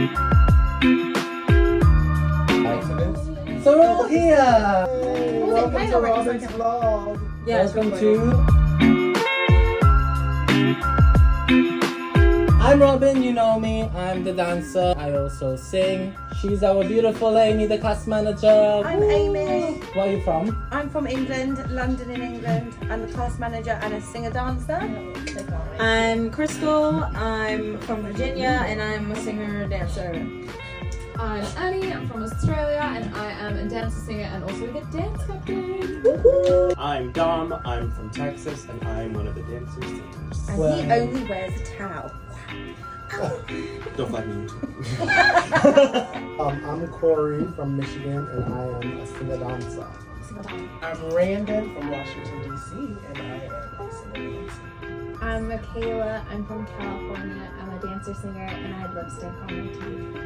So we're all here. Hey, welcome to Robin's vlog. Yeah, welcome to. I'm Robin, you know me. I'm the dancer. I also sing. She's our beautiful Amy, the cast manager. I'm Amy. Where are you from? I'm from England, London in England. I'm the cast manager and a singer-dancer. I'm Crystal. I'm from Virginia and I'm a singer-dancer. I'm Annie, I'm from Australia and I am a dancer, singer and also the dance captain. I'm Dom, I'm from Texas, and I'm one of the dancers singers. And Well- he only wears a towel. Don't flag me. I'm Corey from Michigan, and I am a singer-dancer. I'm Randon from Washington, D.C., and I am a singer-dancer. I'm Michaela, I'm from California, I'm a dancer, singer and I have lipstick on my teeth.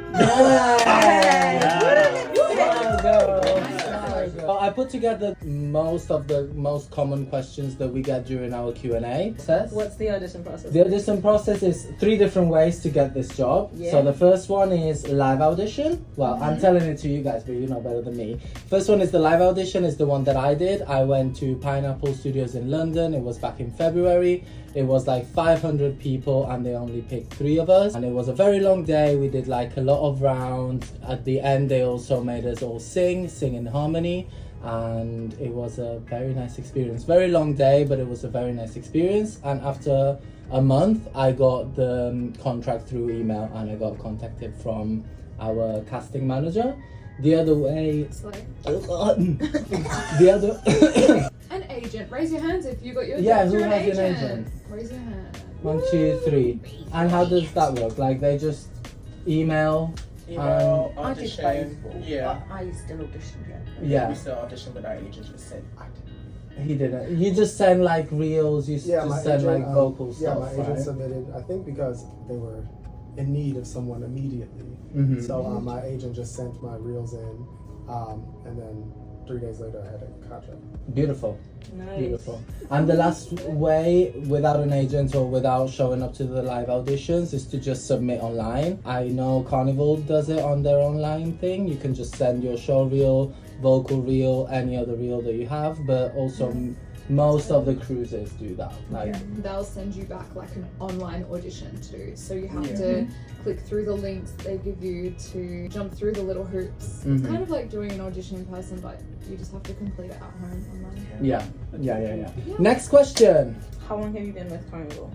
Well, I put together most of the most common questions that we get during our Q&A. What's the audition process? The audition process is 3 different ways to get this job. Yeah. So the first one is live audition. Well, I'm telling it to you guys, but you know better than me. First one is the live audition, is the one that I did. I went to Pineapple Studios in London. It was back in February. It was like 500 people and they only picked 3 of us. And it was a very long day. We did like a lot of rounds. At the end, they also made us all sing in harmony. And it was a very nice experience. Very long day, but it was a very nice experience. And after a month, I got the contract through email and I got contacted from our casting manager. The other way, the other, An agent, raise your hands if you got your Yeah, if who you're has an agent? Raise your hand. 1, 2, 3. And how does that work? Like they just email? Email, I did audition. both. Yeah. But I still audition, yeah. Yeah. We still audition, but our agent just said, I didn't. He didn't. You just send like reels, you Yeah, my just send agent, like vocal yeah, stuff, my agent right? submitted, I think because they were in need of someone immediately. Mhm. So my agent just sent my reels in, and then 3 days later I had a contract. Beautiful. Nice. Beautiful. And the last way, without an agent or without showing up to the live auditions, is to just submit online. I know Carnival does it on their online thing. You can just send your show reel, vocal reel, any other reel that you have, but also most of the cruises do that. Like, They'll send you back like an online audition too. So you have to click through the links they give you to jump through the little hoops. It's kind of like doing an audition in person, but you just have to complete it at home online. yeah. Next question. How long have you been with Carnival?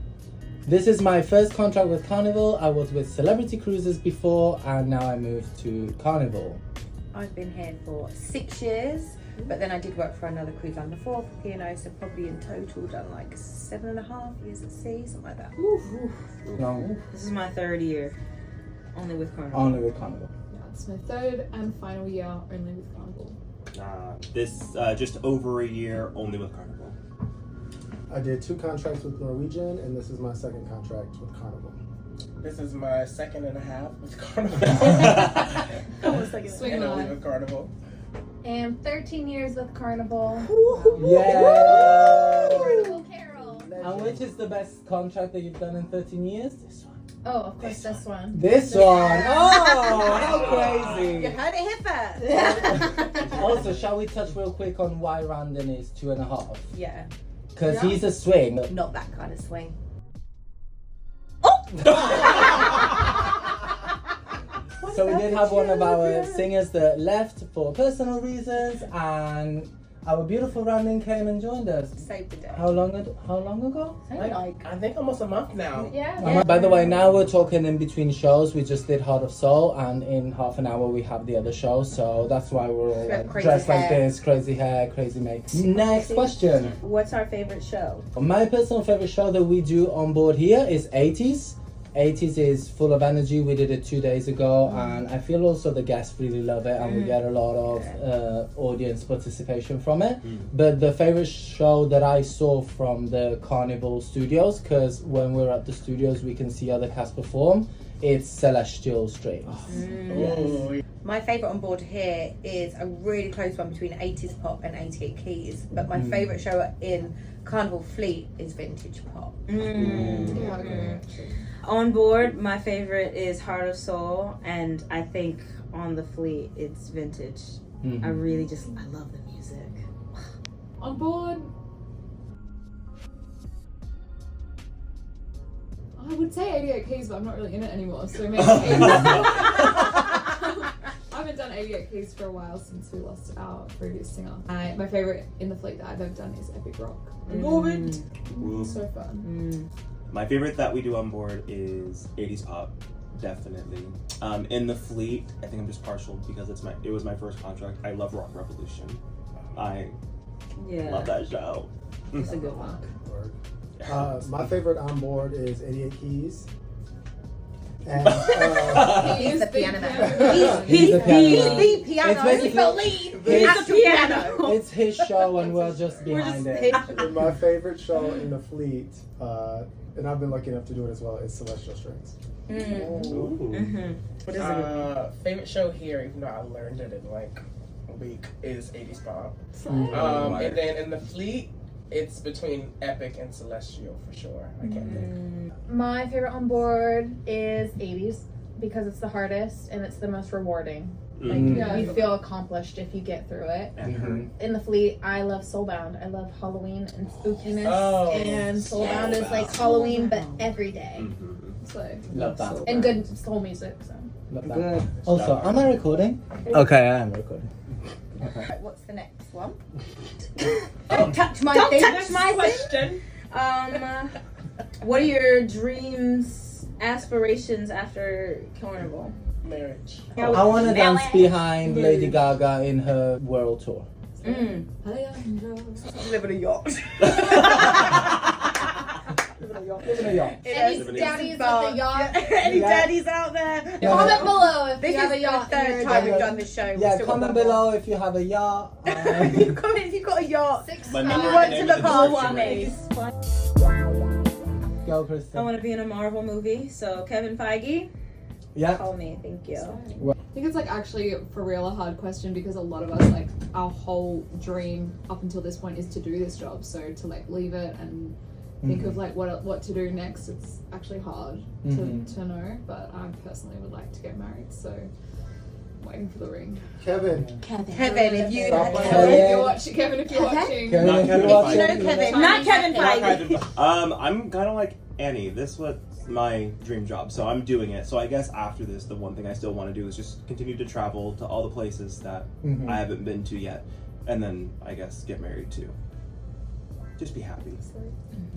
This is my first contract with Carnival. I was with Celebrity Cruises before, and now I moved to Carnival. I've been here for 6 years, but then I did work for another cruise line before for P&O, so probably in total done like 7.5 years at sea, something like that. No, This is my 3rd year. Only with Carnival. only with Carnival. Yeah, it's my 3rd and final year only with Carnival. This just over a year only with Carnival. I did 2 contracts with Norwegian, and this is my 2nd contract with Carnival. This is my 2.5 with Carnival. Swing and only on. with Carnival. And 13 years with Carnival. Yeah. Carnival Carol. And which is the best contract that you've done in 13 years? This one. Oh, of course, this one. This one. Oh, how You crazy. heard it here first. Also, shall we touch real quick on why Randon is 2.5? Yeah, Because he's a swing. not that kind of swing. So we did have one of our singers that left for personal reasons, and our beautiful Randon came and joined us. Saved the day. How long ago? Like, I think almost a month now. Yeah. By the way, now we're talking in between shows. We just did Heart of Soul, and in half an hour we have the other show. So that's why we're all like, Crazy dressed like hair. this, crazy hair, crazy makeup. Next question. What's our favorite show? My personal favorite show that we do on board here is 80s. 80s is full of energy. We did it 2 days ago, and I feel also the guests really love it, and we get a lot of audience participation from it. But the favorite show that I saw from the Carnival studios, because when we're at the studios we can see other cast perform, it's celestial strings. Oh, My favourite on board here is a really close one between 80s pop and 88 keys. But my favourite show in Carnival Fleet is vintage pop. On board, my favorite is Heart of Soul, and I think on the Fleet it's vintage. I really I love the music. On board, I would say 88 keys, but I'm not really in it anymore, so maybe 80s. I haven't done 88 keys for a while since we lost our previous singer. My favourite in the Fleet that I've ever done is Epic Rock. Love it! So fun. My favorite that we do on board is 80s pop, definitely. In the Fleet, I think I'm just partial because it was my first contract. I love Rock Revolution. I love that show. It's a good one. My favorite on board is 88 Keys. And He's the piano man. He's the piano. the piano. It's basically- He's the lead. it's- At the piano. It's his show and we're just behind it. my favorite show in the Fleet, and I've been lucky enough to do it as well, is Celestial Strings. Ooh. what is it? Favorite show here, even though I learned it in like a week, is 80s pop. And then in the Fleet, it's between Epic and Celestial for sure. I can't think. My favorite on board is 80s because it's the hardest and it's the most rewarding. Like you feel accomplished if you get through it. In the Fleet, I love Soulbound. I love Halloween and spookiness, and Soulbound is like Halloween but every day. So Love that. and good soul music. So Love that. Also, am I recording? Okay, I am recording. Right, what's the next one? Don't touch my thing. Touch my question. What are your dreams, aspirations after Carnival? Marriage. I want to dance behind Lady Gaga in her world tour. Live in a yacht. Live in a yacht. any daddies with a yacht, Any daddies out there? comment below if This you have a is yacht. the in third your time we've day. done this show. We've Yeah, still got comment one more. below if you have a yacht. Comment if you've got a yacht. 6 My You number want name to is look the hard description one, right please. Go, I Kristen. want to be in a Marvel movie, so Kevin Feige, Yeah. call me. Thank you. I think it's like actually for real a hard question because a lot of us like our whole dream up until this point is to do this job. So to like leave it and think of like what to do next, it's actually hard to know. But I personally would like to get married, so I'm waiting for the ring. Kevin. Kevin, if you Stop had it. Kevin, if you're watching, Kevin, if you're watching. Kevin, Not if Kevin you're Feige. watching, You know Kevin. Not Kevin Feige. I'm kind of like Annie. This was my dream job, so I'm doing it. So I guess after this, the one thing I still want to do is just continue to travel to all the places that I haven't been to yet, and then I guess get married too. Just be happy.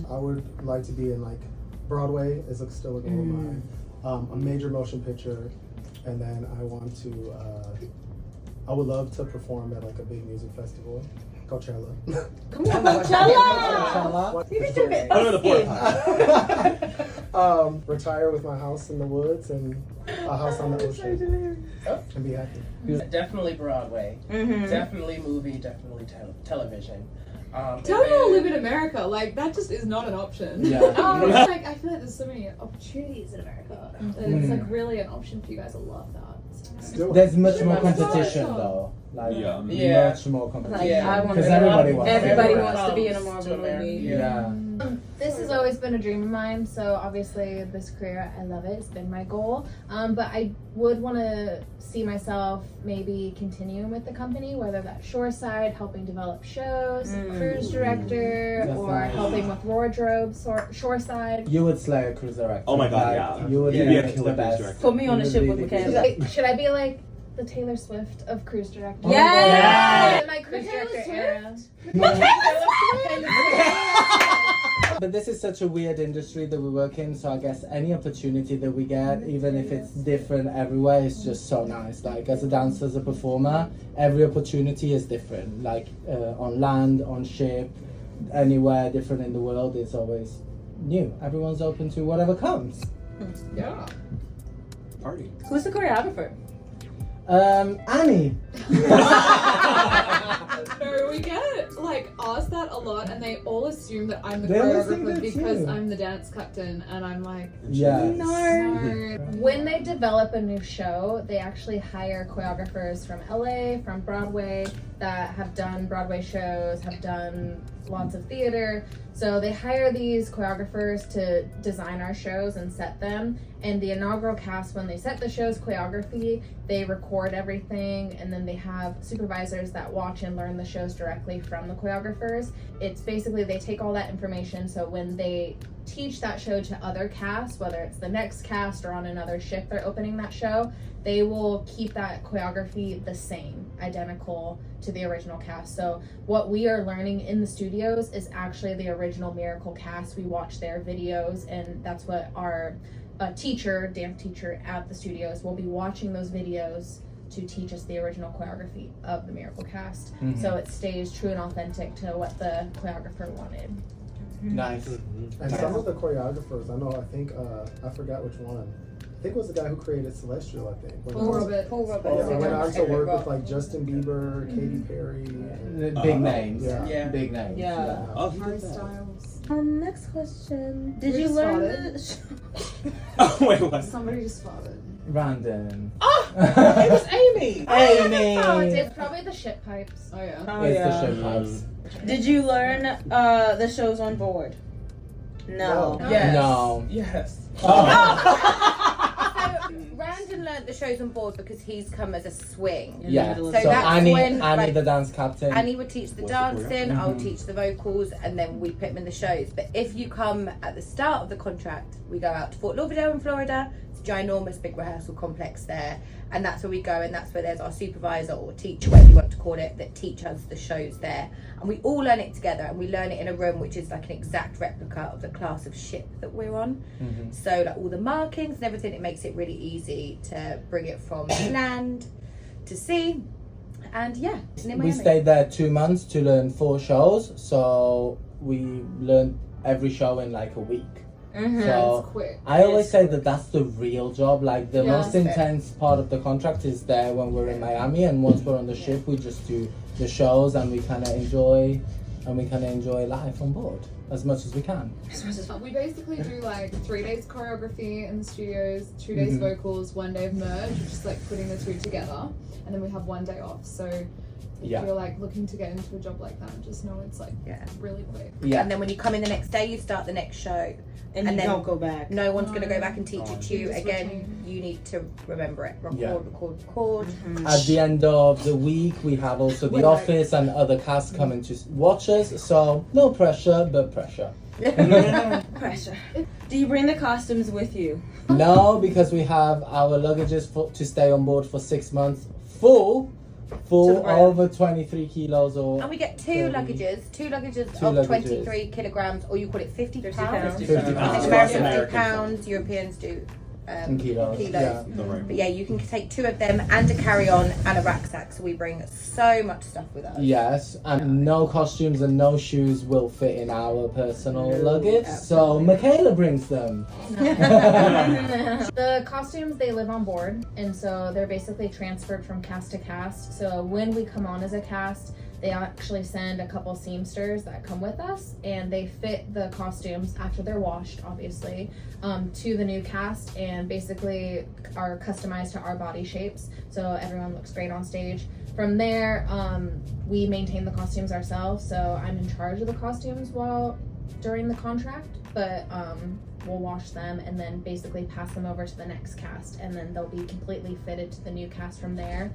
I would like to be in like Broadway is still a goal of mine. A major motion picture, and then I want to. I would love to perform at like a big music festival, Coachella. Coachella. You need to admit Under the port. Retire with my house in the woods and a house on the ocean, and be happy. Definitely Broadway. Definitely movie. Definitely television. Tell me to live in America. Like that just is not an option. Yeah. Like I feel like there's so many opportunities in America, and it's like really an option for you guys. I love that. Still, There's much more competition though. Like Yeah. much more competition. Yeah. I want Because to. everybody wants. Everybody it. wants to be in a Marvel movie. Yeah. This has always been a dream of mine, so obviously this career, I love it. It's been my goal. But I would want to see myself maybe continuing with the company, whether that's shoreside, helping develop shows, cruise director, That's or nice. helping with wardrobes, or shoreside. You would slay a cruise director. Oh my God, Like, yeah. You would You'd be be a the killer cruise best. director. Put me on a You ship would with be the Michaela. best. Should I be like the Taylor Swift of cruise director? Yes! In my cruise director era. But this is such a weird industry that we work in, so I guess any opportunity that we get, even if it's different everywhere, is just so nice. Like as a dancer, as a performer, every opportunity is different. Like on land, on ship, anywhere different in the world, it's always new. Everyone's open to whatever comes. Yeah. Party. Who's the choreographer? Annie No, we get like asked that a lot, and they all assume that I'm the They always think choreographer that because too. I'm the dance captain, and I'm like, Yeah. no. When they develop a new show, they actually hire choreographers from LA, from Broadway, that have done Broadway shows, have done lots of theater. So they hire these choreographers to design our shows and set them. And the inaugural cast, when they set the show's choreography, they record everything, and then they have supervisors that watch and learn the shows directly from the choreographers. It's basically, they take all that information, so when they teach that show to other casts, whether it's the next cast or on another shift they're opening that show, they will keep that choreography the same, identical to the original cast. So what we are learning in the studios is actually the original Miracle cast. We watch their videos, and that's what our teacher, dance teacher at the studios, will be watching those videos to teach us the original choreography of the Miracle cast. Mhm. So it stays true and authentic to what the choreographer wanted. Nice. And some of the choreographers, I think, I forgot which one. I think it was the guy who created Celestial, I think. When I was- Paul Roberts. Yeah, when I Yeah. also worked with like Justin Bieber, Katy Perry. And, Big names. Yeah. Yeah. Big names. Yeah. Oh, he Harry did that. Styles. Next question. Did We you just learn farted. Oh, wait, what? Somebody just farted. Random. It was Amy. Amy. It's probably the shit pipes. Oh yeah. Oh, It's yeah. the show pipes. Did you learn the shows on board? No. No. Yes. No. Yes. Brandon learnt the shows on board because he's come as a swing. Yeah. So So, that's Annie, when, Annie, like- the dance captain. Annie would teach the What's the dancing, choreography? I'll Mhm. teach the vocals, and then we put them in the shows. But if you come at the start of the contract, we go out to Fort Lauderdale in Florida. It's a ginormous big rehearsal complex there, and that's where we go, and that's where there's our supervisor or teacher, whatever you want to call it, that teach us the shows there. And we all learn it together, and we learn it in a room which is like an exact replica of the class of ship that we're on. Mhm. So like all the markings and everything, it makes it really easy to bring it from land to sea. And yeah, it's in We Miami. stayed there 2 months to learn 4 shows, so we learned every show in like a week. Mm-hmm. So It's quick. I always say that that's the real job. Like the Yeah. most intense part of the contract is there when we're in Miami, and once we're on the ship, we just do the shows and we kind of enjoy life on board as much as we can. We basically do like 3 days choreography in the studios, 2 days Mhm. vocals, 1 day of merge, which is like putting the two together, and then we have 1 day off. So if Yeah. you're like looking to get into a job like that, just know it's like Yeah. really quick. Yeah. And then when you come in the next day, you start the next show. And And you then- don't go back. No one's going to go No. back and teach it to you Just again. routine. You need to remember it. Record, Yeah. record. At the end of the week, we have also the Wait, office and other cast coming to watch us. So no pressure, but pressure. Pressure. Do you bring the costumes with you? No, because we have our luggages to stay on board for 6 months, full To the brim. over 23 kilos or And we get two 30. luggages Two of luggages. 23 kilograms, or you call it 50 50 pounds. pounds. 50 I think pounds. Americans do American. pounds, Europeans do In kilos. Yeah. The right. But yeah, you can take 2 of them and a carry-on and a rucksack. So we bring so much stuff with us. Yes, and no costumes and no shoes will fit in our personal luggage. So absolutely. Michaela brings them. The costumes, they live on board, and so they're basically transferred from cast to cast. So when we come on as a cast, they actually send a couple seamsters that come with us, and they fit the costumes after they're washed, obviously, to the new cast, and basically are customized to our body shapes, so everyone looks great on stage. From there, we maintain the costumes ourselves, so I'm in charge of the costumes during the contract, but we'll wash them and then basically pass them over to the next cast, and then they'll be completely fitted to the new cast from there.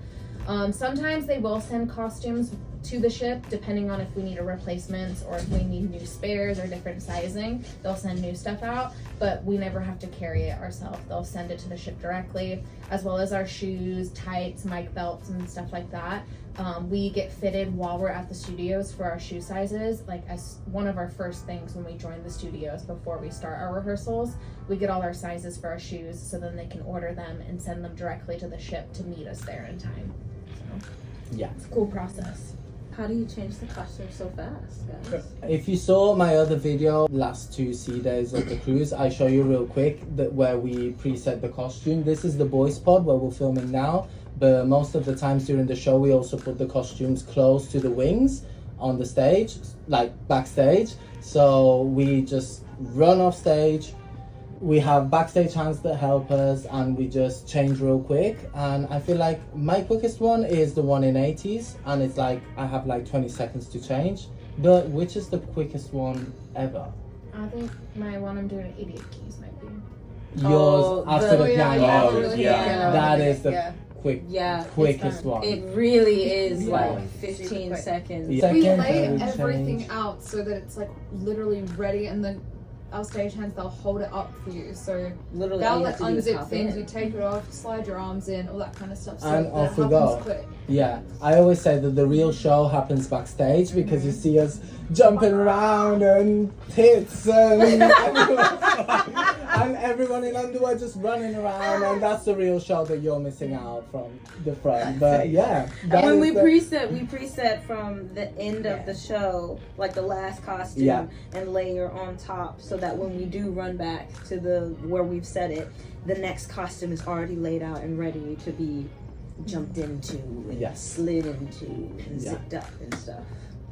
Sometimes they will send costumes to the ship depending on if we need a replacement or if we need new spares or different sizing. They'll send new stuff out, but we never have to carry it ourselves. They'll send it to the ship directly, as well as our shoes, tights, mic belts, and stuff like that. We get fitted while we're at the studios for our shoe sizes, like as one of our first things when we join the studios before we start our rehearsals. We get all our sizes for our shoes, so then they can order them and send them directly to the ship to meet us there in time. So Yeah. it's a cool process. How do you change the costume so fast, guys? If you saw my other video, last 2 sea days of the cruise, I show you real quick that where we preset the costume. This is the boys pod where we're filming now, but most of the times during the show we also put the costumes close to the wings on the stage, like backstage. So we just run off stage. We have backstage hands that help us, and we just change real quick. And I feel like my quickest one is the one in 80s, and it's like I have like 20 seconds to change. But which is the quickest one ever? I think my one I'm doing 88 keys might be. Yours after the piano. yeah. That is the Yeah. quickest one. It really is Yeah. like 15 seconds. Yeah. We Second, lay third everything change. out so that it's like literally ready, and then our stage hands, they'll hold it up for you. So Literally, they'll all you like have to do is unzip hop things, in. you take it off, slide your arms in, all that kind of stuff. So And that off it we happens go. quick. Yeah, I always say that the real show happens backstage because you see us jumping around and tits and everyone in underwear just running around, and that's the real show that you're missing out from the front. But yeah, that When is we the- preset from the end of the show, like the last costume, Yeah. and layer on top, so that when we do run back to the where we've set it, the next costume is already laid out and ready to be jumped into and Yes. slid into and Yeah. zipped up and stuff.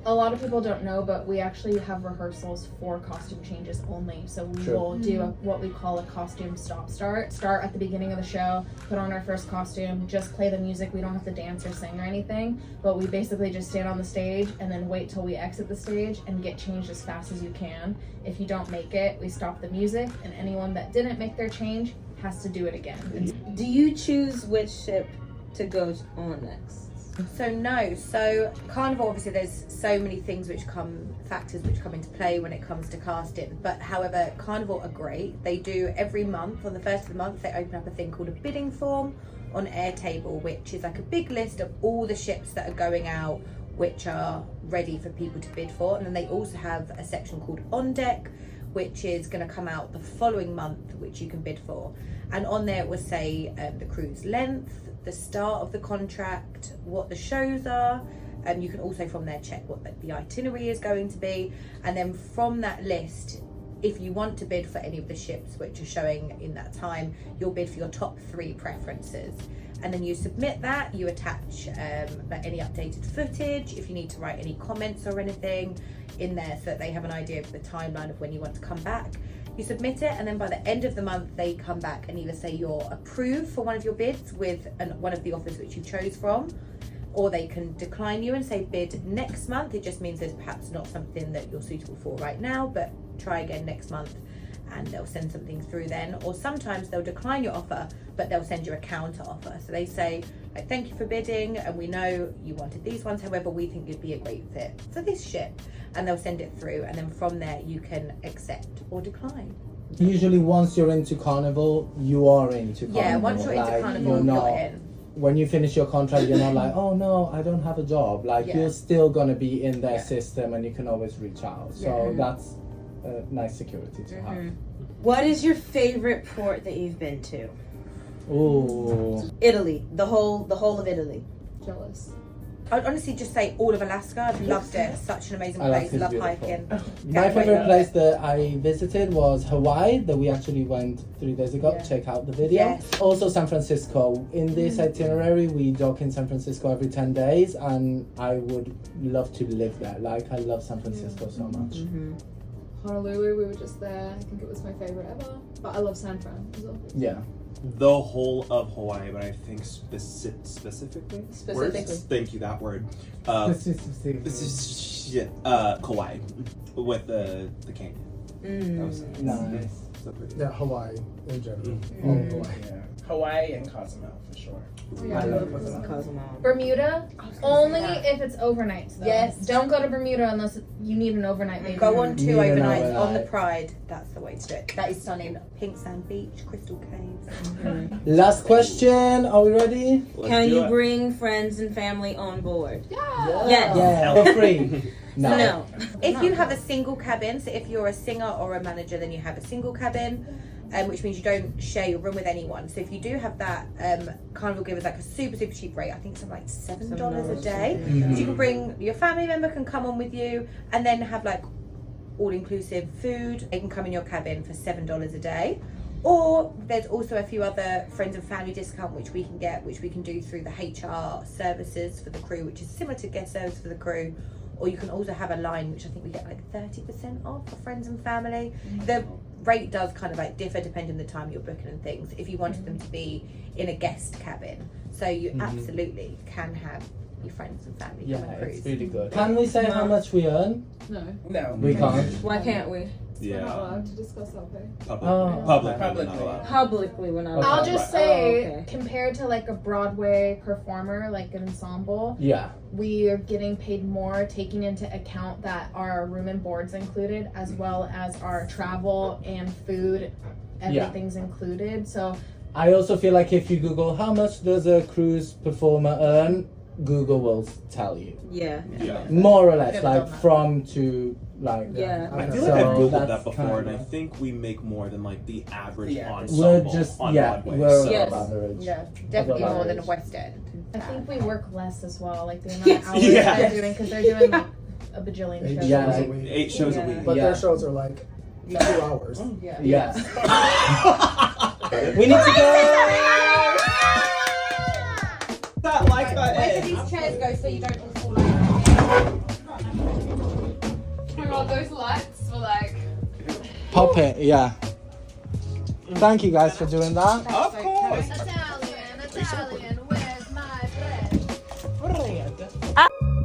A lot of people don't know, but we actually have rehearsals for costume changes only. So we True. will do what we call a costume start. Start at the beginning of the show, put on our first costume, just play the music. We don't have to dance or sing or anything, but we basically just stand on the stage and then wait till we exit the stage and get changed as fast as you can. If you don't make it, we stop the music, and anyone that didn't make their change has to do it again. Do you choose which ship to go on next? So no, so Carnival, obviously there's so many factors which come into play when it comes to casting, but however, Carnival are great. They do every month, on the first of the month, they open up a thing called a bidding form on Airtable, which is like a big list of all the ships that are going out, which are ready for people to bid for. And then they also have a section called On Deck, which is going to come out the following month, which you can bid for. And on there it will say the cruise length, the start of the contract, what the shows are, and you can also from there check what the itinerary is going to be. And then from that list, if you want to bid for any of the ships which are showing in that time, you'll bid for your top 3 preferences. And then you submit that, you attach any updated footage, if you need to write any comments or anything in there so that they have an idea of the timeline of when you want to come back. You submit it, and then by the end of the month they come back and either say you're approved for one of your bids with one of the offers which you chose from, or they can decline you and say bid next month. It just means there's perhaps not something that you're suitable for right now, but try again next month, and they'll send something through then. Or sometimes they'll decline your offer, but they'll send you a counter offer. So they say, thank you for bidding, and we know you wanted these ones, however we think you'd be a great fit for this ship, and they'll send it through, and then from there you can accept or decline. Usually once you're into Carnival, you are into Carnival. Yeah, once you're into Like, Carnival, you're not, you're in. when you finish your contract, you're not like, oh no, I don't have a job. Like, Yeah. you're still gonna be in their Yeah. system, and you can always reach out. So that's a nice security to have. What is your favorite port that you've been to? Ooh. Italy, the whole of Italy. Jealous. I'd honestly just say all of Alaska. I've loved it. Such an amazing place. Alaska's Love beautiful. hiking. My Can't wait. favorite place that I visited was Hawaii, that we actually went 3 days ago. Yeah. Check out the video. Yes. Also San Francisco. In this itinerary, we dock in San Francisco every 10 days, and I would love to live there. Like, I love San Francisco so much. Honolulu, we were just there. I think it was my favorite ever. But I love San Fran as well. Yeah. The whole of Hawaii, but I think specifically. Specifically. Words? Thank you, that word. This is shit. Kauai with the canyon. That was Nice. so pretty. Yeah, Hawaii in general. Mm. All of Hawaii. Yeah. Hawaii and Cozumel for sure. I love Cozumel. Cozumel. Bermuda, only if it's overnight though. Yes. Don't go to Bermuda unless you need an overnight. Maybe. Go on 2 Need an overnights on the overnight. Pride. That's the way to do it. That is stunning. Pink sand beach, crystal caves. Last question. Are we ready? Can you bring friends and family on board? Yeah. Yes. Yeah. For free. No. If you have a single cabin, so if you're a singer or a manager, then you have a single cabin. which means you don't share your room with anyone. So if you do have that, Carnival give us like a super cheap rate. I think something like $7 a day. So you can bring your family member can come on with you, and then have like all-inclusive food. They can come in your cabin for $7 a day. Or there's also a few other friends and family discount which we can do through the HR services for the crew, which is similar to guest service for the crew. Or you can also have a line which I think we get like 30% off for friends and family. The rate does kind of like differ depending on the time you're booking and things. If you wanted them to be in a guest cabin, so you absolutely can have your friends and family come and cruise. It's really good. Can we say how much we earn? No. We can't. Why can't we? We're not allowed to discuss our pay. Publicly, we're not. Okay. I'll just Right. say, Oh, okay. compared to like a Broadway performer, like an ensemble, Yeah. we are getting paid more, taking into account that our room and board's included, as well as our travel and food, everything's included. So I also feel like if you Google how much does a cruise performer earn, Google will tell you. Yeah. More or less, Could've like done that. from to like. Yeah. I feel So like I've googled that's that before, and I kinda- think we make more than like the average Yeah. ensemble We're just on yeah, Broadway. we're so. Yes. above average. Yeah, definitely Above more than a average. West End. I think we work less as well, like the amount Yes. of hours Yeah. they're doing, because they're doing like a bajillion Eight shows. Yeah, shows a like- week. 8 shows a Yeah. week. But Yeah. their shows are like 2 hours. Yeah. We need to go. That like Where do these chairs go so you don't all fall over? Oh my god, those lights were like. Pop it, yeah. Thank you guys for doing that. Of course. Italian, where's my bread?